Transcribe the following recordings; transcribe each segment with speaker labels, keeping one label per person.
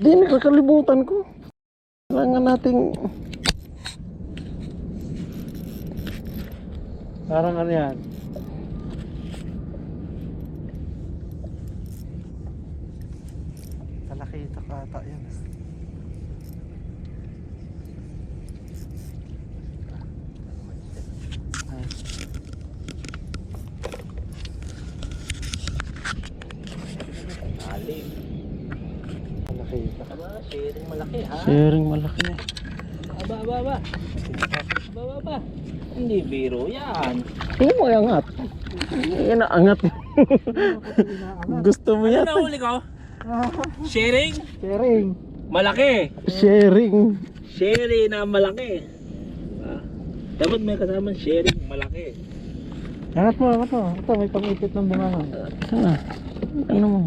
Speaker 1: Di, nakakalimutan ko. Kailangan nating...
Speaker 2: Parang ano yan? Nakita ka ata yan.
Speaker 3: Alim.
Speaker 2: Nakita.
Speaker 3: Aba, sharing malaki ha.
Speaker 1: Sharing malaki.
Speaker 3: Aba. Hindi biro yan.
Speaker 1: Tingnan mo, angat. Inaangat. Gusto mo
Speaker 3: Ano
Speaker 1: yan?
Speaker 3: na huli ko? Sharing?
Speaker 2: Sharing.
Speaker 3: Malaki.
Speaker 1: Sharing.
Speaker 3: Sharing na malaki. Ah, dapat may kasamang sharing malaki.
Speaker 2: Angat mo. Ito, may pang-ipit ng bunganga.
Speaker 1: Sana? Ano mo?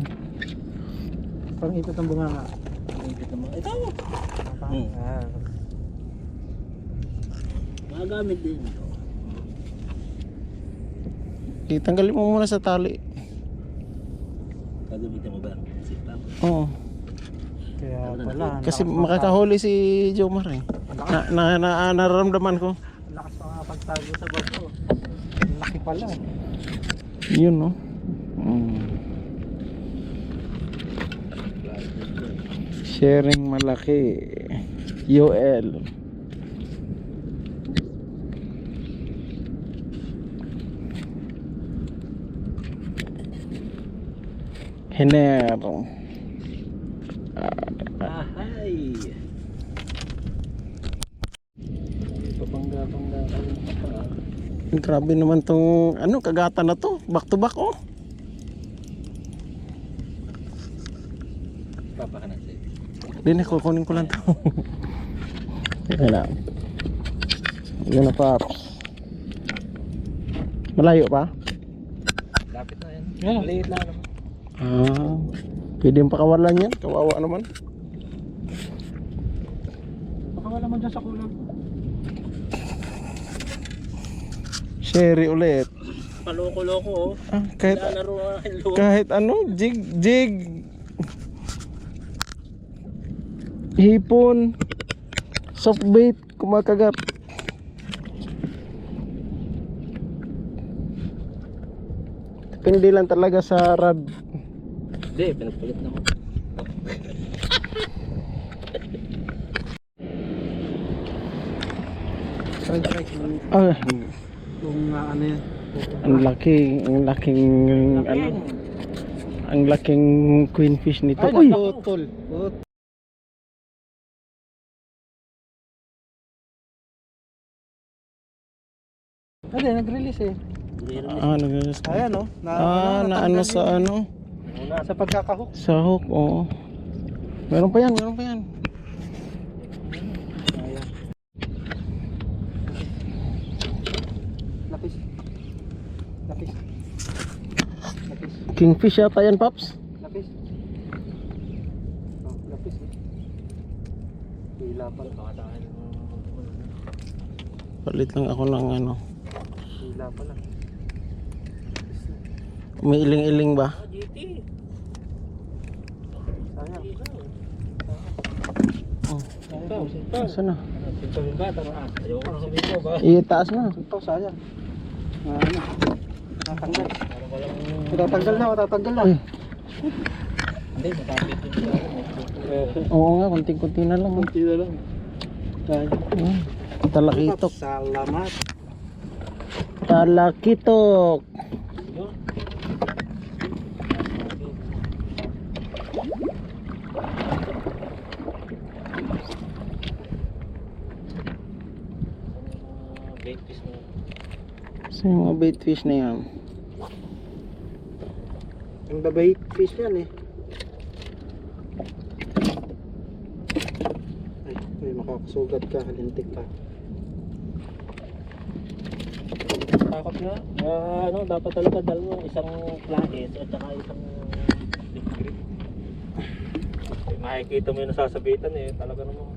Speaker 2: Pang-ipit ng bunganga.
Speaker 3: Ito.
Speaker 2: Ah.
Speaker 3: Magamit din ito.
Speaker 1: Itanggalin mo muna sa tali.
Speaker 3: Gagamitin mo ba? Sipang.
Speaker 1: Oo.
Speaker 2: Kaya pala.
Speaker 1: Kasi makakahuli si Jomar eh. Nararamdaman ko.
Speaker 2: Lakas pa nga pagtago sa bato. Laki pala.
Speaker 1: Yun no. Sharing malaki. UL. Hiner.
Speaker 3: Ahay.
Speaker 2: Pabangga kayo pa.
Speaker 1: Grabe naman tong ano kagatan na to. Back to back oh.
Speaker 3: Papakanan sa'yo.
Speaker 1: Din kukunin ko lang to. Teka lang. Yun na pa. Malayo pa?
Speaker 3: Lapit na yan.
Speaker 2: Yan.
Speaker 3: Maliit lang naman.
Speaker 1: Ah, pwede yung pakawalan yan. Kawawa naman.
Speaker 2: Baka wala man dyan sa kulag.
Speaker 1: Sherry ulit.
Speaker 3: Paloko-loko oh.
Speaker 1: Ah,
Speaker 3: Lalaro nga ang loob.
Speaker 1: kahit ano, jig. Hipon. Soft bait, kumakagat. Depende lang talaga sa rod.
Speaker 3: Hindi, pinagpalit na ako.
Speaker 1: Ah,
Speaker 2: Kung ano yan.
Speaker 1: ang laking queenfish nito.
Speaker 2: Ay,
Speaker 1: Uy,
Speaker 2: naputol. Hindi, nag-release eh.
Speaker 1: nag-release ka.
Speaker 2: Ayan oh.
Speaker 1: Na ano sa ano?
Speaker 2: Sa pagkakahook.
Speaker 1: Sa hook, oo. Meron pa yan.
Speaker 2: Ayan. Lapis.
Speaker 1: Kingfish yata yan, Paps.
Speaker 2: Lapis. Oh, lapis eh. Hila pa.
Speaker 1: Palit lang ako ng ano.
Speaker 2: Hila pa lang.
Speaker 1: May iling-iling ba?
Speaker 3: GT.
Speaker 2: Sayang.
Speaker 1: Saan na?
Speaker 3: Sabihin ba? Ayoko na sabihin ko ba?
Speaker 1: Itaas na.
Speaker 2: Ito, sayang. Ano? Tatanggal. Matatanggal na.
Speaker 1: Ay,
Speaker 3: Hindi, matapit yung
Speaker 1: oo nga, kunting-kunti na lang.
Speaker 2: Kunti na lang.
Speaker 1: Talakitok.
Speaker 2: Salamat.
Speaker 1: Talakitok.
Speaker 3: bait fish na.
Speaker 1: Sa mga bait fish na yan.
Speaker 2: Ang babait fish yan eh. Ay, makakasugat ka, halintik ka.
Speaker 3: Takot nga. Ano, dapat talaga dalawa. Isang flathead at saka isang big grip. Makikita mo yung nasasabitan eh. Talaga naman.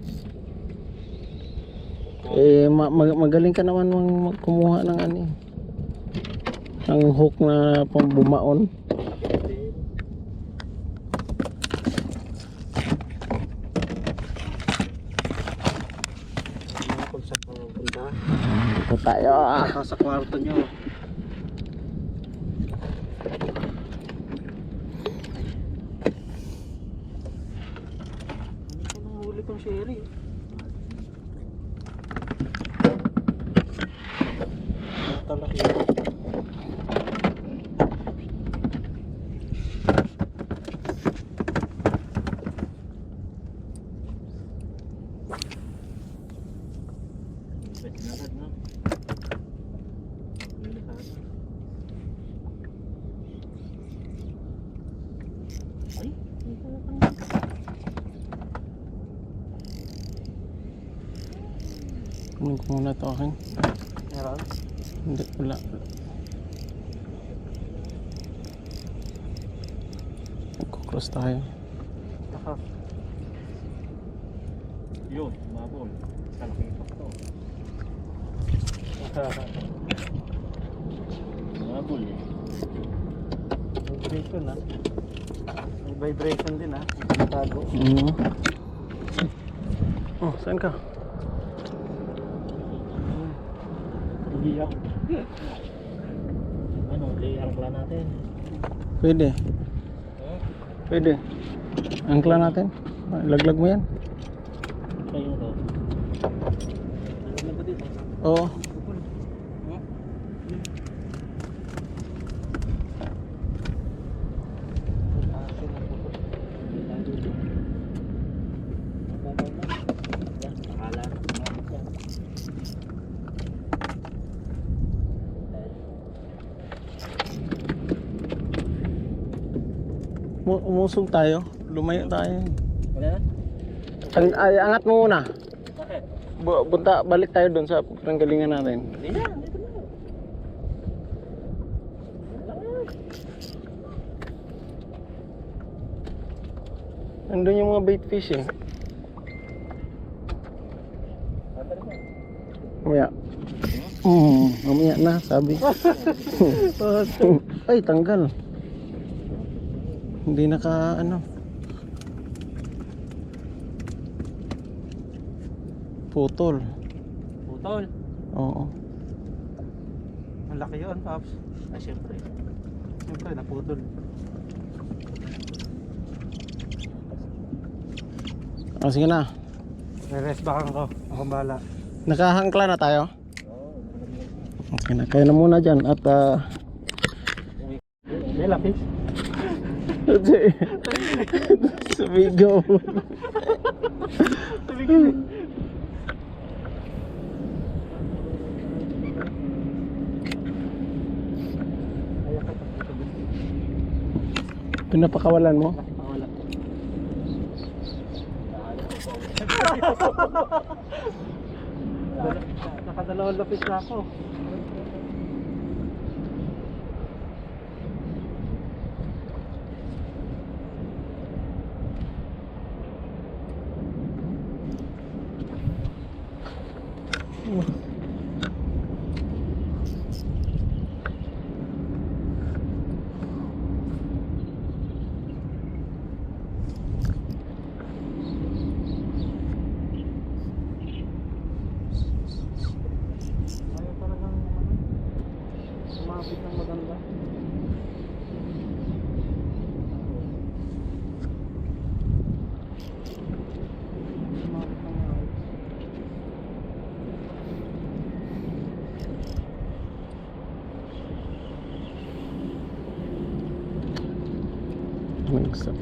Speaker 1: Magaling ka naman kumuha ng ano eh. Ng hook na pambumaon. Pasok tayo.
Speaker 2: Ito sa kwarto nyo. Hindi ko nang huli tong sherry. Talaki.
Speaker 3: Pwede na agad, no? Huli ka agad. Ay, hindi ko na.
Speaker 1: Kunin ko muna ito akin.
Speaker 2: Meron?
Speaker 1: Hindi, wala. Nagkukross tayo.
Speaker 2: Aha.
Speaker 3: Yun, mabol. Kalaki pa to. Mabol eh.
Speaker 2: Vibration na. May vibration din ha. Tago.
Speaker 1: Oh, saan ka?
Speaker 3: Hindi ako. Ano, layer pala natin.
Speaker 1: Pwede. Pwede. Angkla natin. Laglag mo yan.
Speaker 3: Kayo to. Alam na ba dito?
Speaker 1: Oo. Umusog tayo. Lumayo tayo.
Speaker 3: Wala na?
Speaker 1: Ay, angat mo muna.
Speaker 3: Bakit?
Speaker 1: Balik tayo doon sa panggalingan natin.
Speaker 3: Hindi na, dito na.
Speaker 1: Nandun yung mga bait fish eh. Mamaya. Mamaya na, sabi. Ay, tanggal. Hindi naka ano. Putol.
Speaker 2: Putol.
Speaker 1: Oo.
Speaker 2: Ang laki yun, Pops.
Speaker 3: Ah, syempre.
Speaker 2: Siyempre, naputol.
Speaker 1: Oh, sige na.
Speaker 2: Re-rest back ako. Akong bahala.
Speaker 1: Nakahangkla na tayo. Okay na, kayo na muna dyan. At
Speaker 2: May lapis.
Speaker 1: sumigaw. Pinapakawalan mo?
Speaker 2: Wala. Nakadalawang lapis na ako. Ayaw talagang sumapit ng maganda. Sumapit ng maayos.
Speaker 1: Nagsak.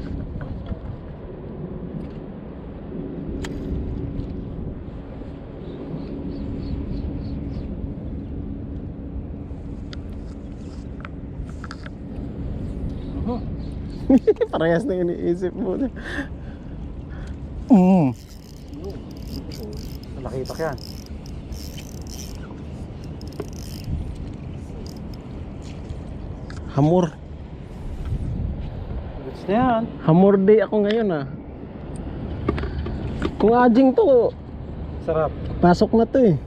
Speaker 1: Parehas na iniisip mo.
Speaker 2: Malakitak yan.
Speaker 1: Hamor.
Speaker 2: Goods na yan.
Speaker 1: Hamor day ako ngayon ah. Kung ajing to,
Speaker 2: Sarap.
Speaker 1: pasok na to eh.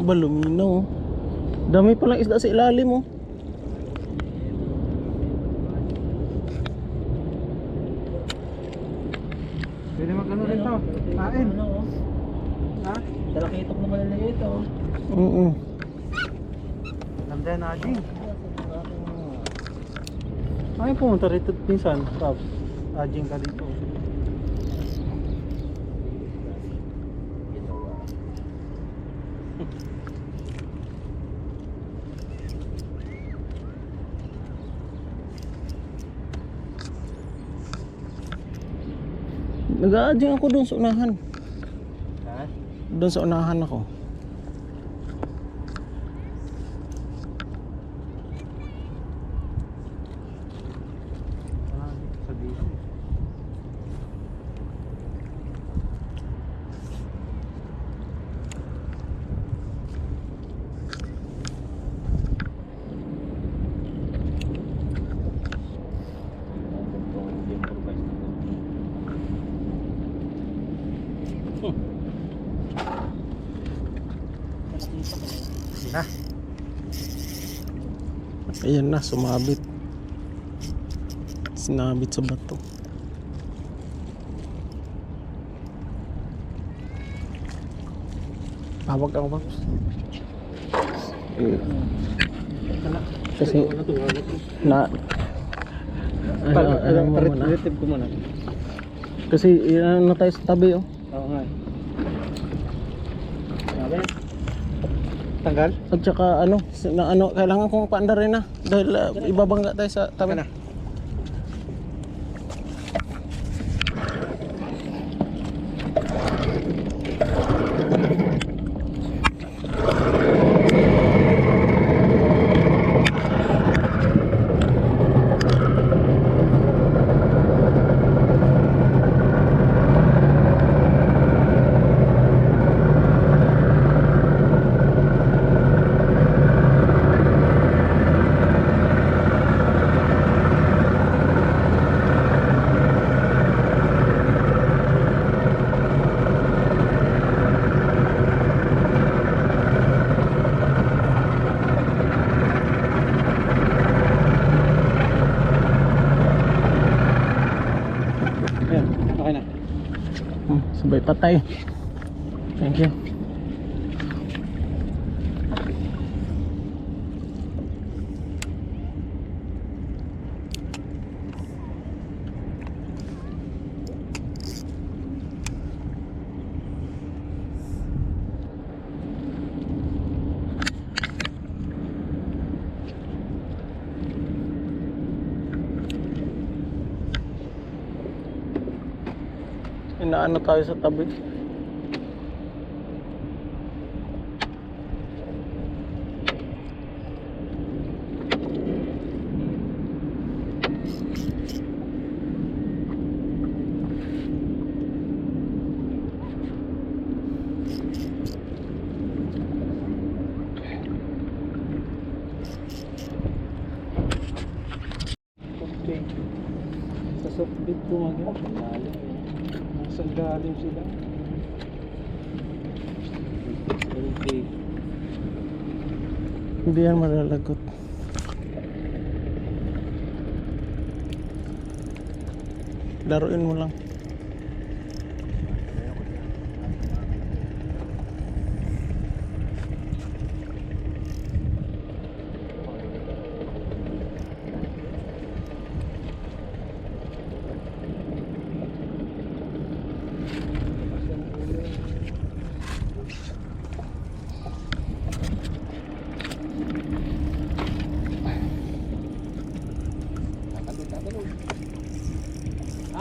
Speaker 1: Baluminaw. Dami palang isda sa ilalim oh.
Speaker 2: Pwede mag-ano rin to. Kain.
Speaker 3: Ano, oh.
Speaker 2: Ha?
Speaker 3: Talakitok na maliliit, oh.
Speaker 1: Oo.
Speaker 2: Namdayan na Ajing. Ay, pumunta rito pinsan. Pops. Ajing ka dito.
Speaker 1: Nag-aading ako doon sa unahan.
Speaker 2: Ha?
Speaker 1: Doon sa unahan ako.
Speaker 2: Ah, dito sa dito. Na.
Speaker 1: Ayan na, sumabit. Sinabit sa bato. Tawag ako, Pops. Kasi na ano mo muna.
Speaker 2: Relative ko muna.
Speaker 1: Kasi yan na tayo sa tabi oh.
Speaker 2: Oo nga. Sabi? Tanggal?
Speaker 1: At saka ano, kailangan kong paanda rin na dahil ibabangga tayo sa tabi.
Speaker 2: Kana. Ayan, okay na.
Speaker 1: Sabay patay. Thank you. Inaano tayo sa tabi.
Speaker 2: Okay. Sa softbit gumagano. Nasa galing sila. Okay.
Speaker 1: Hindi yan malalagot. Laruin mo lang.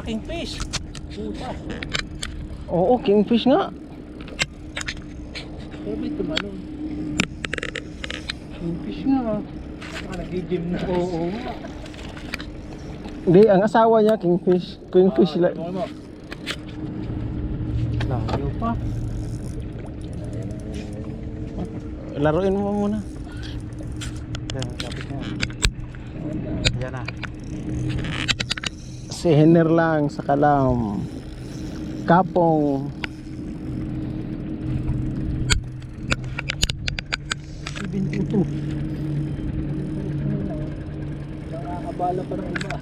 Speaker 3: Aking fish! Puta!
Speaker 1: Oo, kingfish nga.
Speaker 3: Pero may tumalon.
Speaker 2: Yung fish nga.
Speaker 3: Saka nag-gym na.
Speaker 2: Oo.
Speaker 1: Hindi, ang asawa niya kingfish. Kingfish sila.
Speaker 2: Layo pa.
Speaker 1: Laruin mo muna.
Speaker 2: Yan, lapit na. Yan na.
Speaker 1: Si Henner lang sa kalam. Kapong.
Speaker 2: binuto.
Speaker 3: Nakakabala pa ng iba.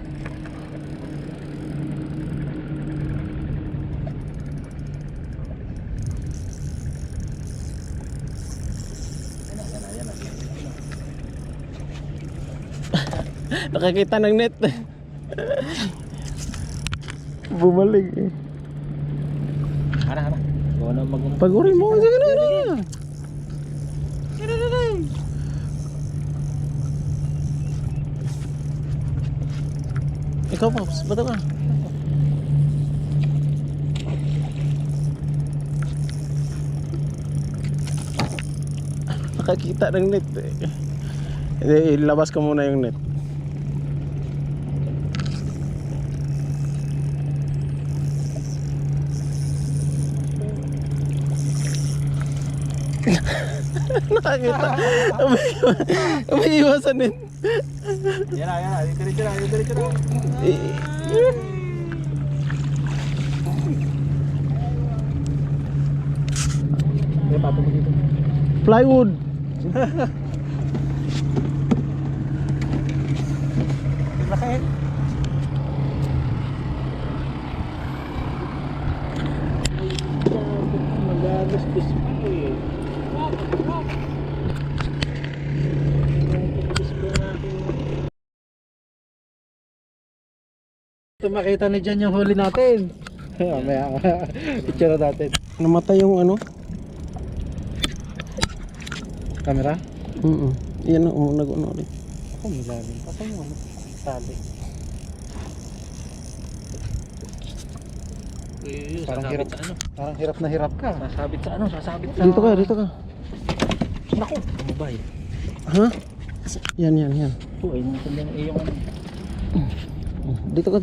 Speaker 1: Nakakita ng net. Bumalik eh.
Speaker 3: Hana. Gawa na mag...
Speaker 1: Pagurin mo. Sige na. Ikaw Pops, bato ka. Nakakita ng net eh. Ilabas ko muna yung net. Nakakita. Umiiwasan din.
Speaker 3: Yan na. Dito na. May pato mo dito.
Speaker 1: Plywood.
Speaker 2: Bakit?
Speaker 3: Magagastos pa eh.
Speaker 2: Ito makita ni Jan yung huli natin. Mamaya, picture natin.
Speaker 1: Namatay yung ano?
Speaker 2: Camera?
Speaker 1: Yan o, nag-ano ulit.
Speaker 2: Ako milalim. Pasal mo ano? Tali. Parang hirap. Parang hirap na hirap ka.
Speaker 3: Sasabit sa ano? Sasabit sa...
Speaker 1: Dito ka.
Speaker 3: Naku! Mabay.
Speaker 1: Ha? Yan.
Speaker 3: Oo, ay natin lang yung ano.
Speaker 1: Dito ka.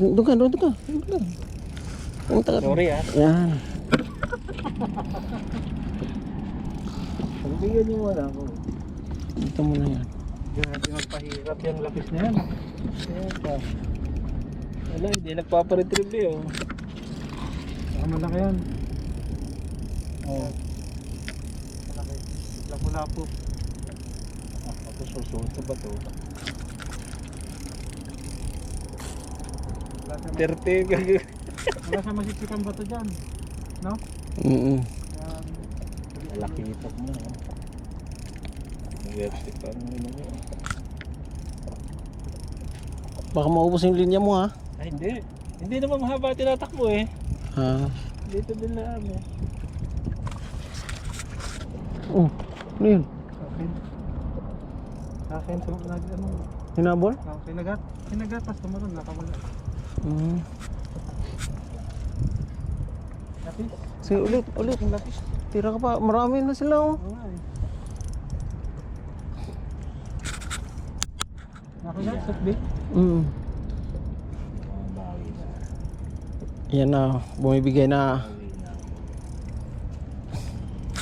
Speaker 1: Punta ka.
Speaker 3: Sorry ah.
Speaker 1: Yan.
Speaker 3: Pagbigyan niyo wala ko.
Speaker 1: Dito mo na yan.
Speaker 2: Grabe magpahirap yung lapis na yan.
Speaker 3: Wala, hindi nagpaparetrieve eh oh.
Speaker 2: Baka malaki yan. Oo. Malaki. Lapu-lapo.
Speaker 3: Ako susunod sa bato. 30 gagawin.
Speaker 2: Wala siya masisikang bato dyan. No?
Speaker 1: Mm.
Speaker 3: Laki ito mo na. Nag-webstick pa ang ano mo.
Speaker 1: Baka maubos yung linya mo ha.
Speaker 3: Ay hindi. Hindi naman mahaba tinatakbo eh.
Speaker 1: Ha.
Speaker 3: Dito din na ano.
Speaker 1: Oh, ano yun?
Speaker 2: Akin sa mga ano.
Speaker 1: Hinabol?
Speaker 2: Kinagat tas tumaron nakawala. Lapis.
Speaker 1: Sige ulit.
Speaker 2: Yung lapis.
Speaker 1: Tira ka pa. Marami na sila oh.
Speaker 2: Oo nga eh. Nakagat, sukbi.
Speaker 3: Bawi na.
Speaker 1: Yan na. Bumibigay na.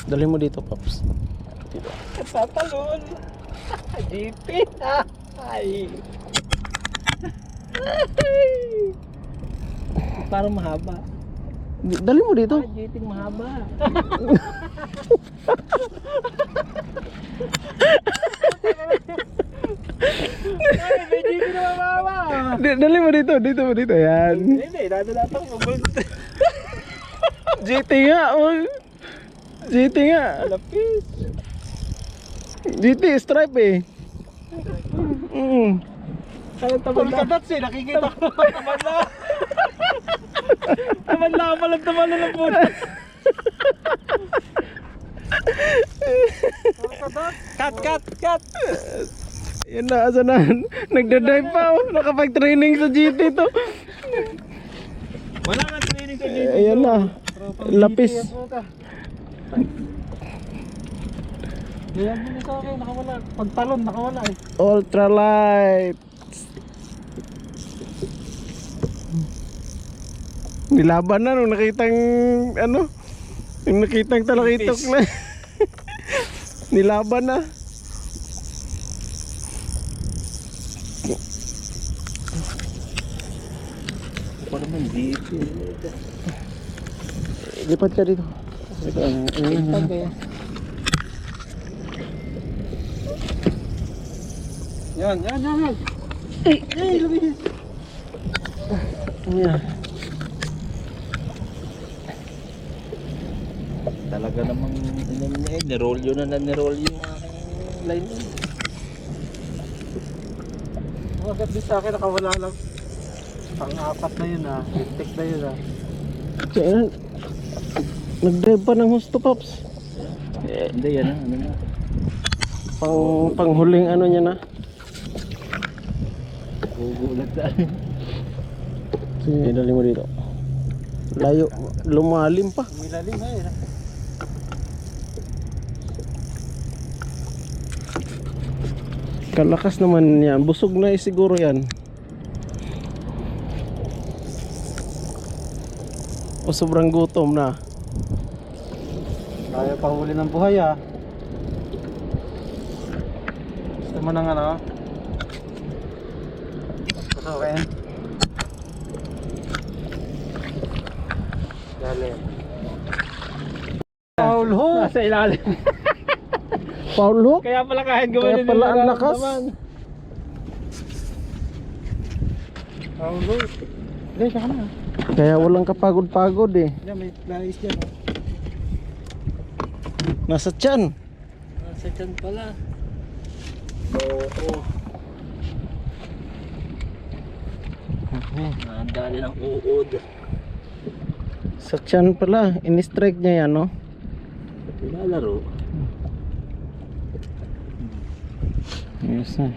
Speaker 1: Dali mo dito Pops. Dito.
Speaker 3: Tatalon. GP. Ay. Parang mahaba.
Speaker 1: Dali mo dito.
Speaker 3: GP mahaba. Ay, may GP na mahaba.
Speaker 1: Dali mo dito. Yan.
Speaker 3: Hindi, dadalatan ko.
Speaker 1: GT nga. Oh. GT nga.
Speaker 3: Lapis.
Speaker 1: GT stripe eh.
Speaker 3: Kaya tamad na.
Speaker 2: Pagkadat siya, nakikita ko.
Speaker 3: Tamad na. Tamad na ka palang tamad na ng puno. Cut.
Speaker 1: Yan na, asa na. Nagda-dive pa oh. Nakapag-training sa GT to.
Speaker 3: Wala nga training sa GP.
Speaker 1: Ayan na. Lapis.
Speaker 2: Yan din sa akin, nakawala. Pagtalon, nakawala eh.
Speaker 1: Ultralight. Nilaban na nung nakitang ano. Nung nakitang talakitok na. Nilaban na.
Speaker 3: Ano naman GP?
Speaker 1: Lipat ka dito.
Speaker 2: Yan.
Speaker 1: Ay,
Speaker 2: Luis.
Speaker 1: yeah.
Speaker 3: Talaga namang niroll yun na niroll yung aking line yun.
Speaker 2: Agad din sa akin, nakawala lang. Pang-apat na yun ah. Lintik na yun ah.
Speaker 1: Kaya, nag-drive pa ng husto, Pops.
Speaker 3: Hindi yan ano na.
Speaker 1: Panghuling ano niya na.
Speaker 3: Gugulat na.
Speaker 1: Sige, dali mo dito. Layo, lumalim pa.
Speaker 2: Milalim na yun ah.
Speaker 1: Kalakas naman yan. Busog na siguro yan. O sobrang gutom na.
Speaker 2: Kaya pa huli ng buhay ah. Gusto mo ng ano? Pasukin. Dali. Paul ho!
Speaker 3: Nasa ilalim.
Speaker 1: Paul hook?
Speaker 3: Kaya pala kahit
Speaker 1: Kaya
Speaker 3: gawin
Speaker 1: pala ang lakas.
Speaker 2: Paul ho! Hindi, siya ka na.
Speaker 1: Kaya walang kapagod-pagod eh.
Speaker 2: Yan, may lais dyan oh.
Speaker 1: Nasa tiyan.
Speaker 3: Nasa tiyan pala. Oo. Ang dali ng uod.
Speaker 1: Sa tiyan pala. In-strike niya yan, no?
Speaker 3: Pinalaro.
Speaker 1: Yes, na.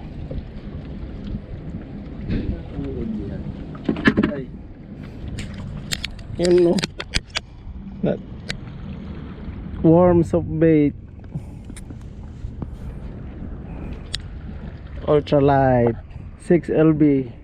Speaker 3: Uod yan. Ay.
Speaker 1: Yun, no? That worms of bait. Ultralight 6 LB.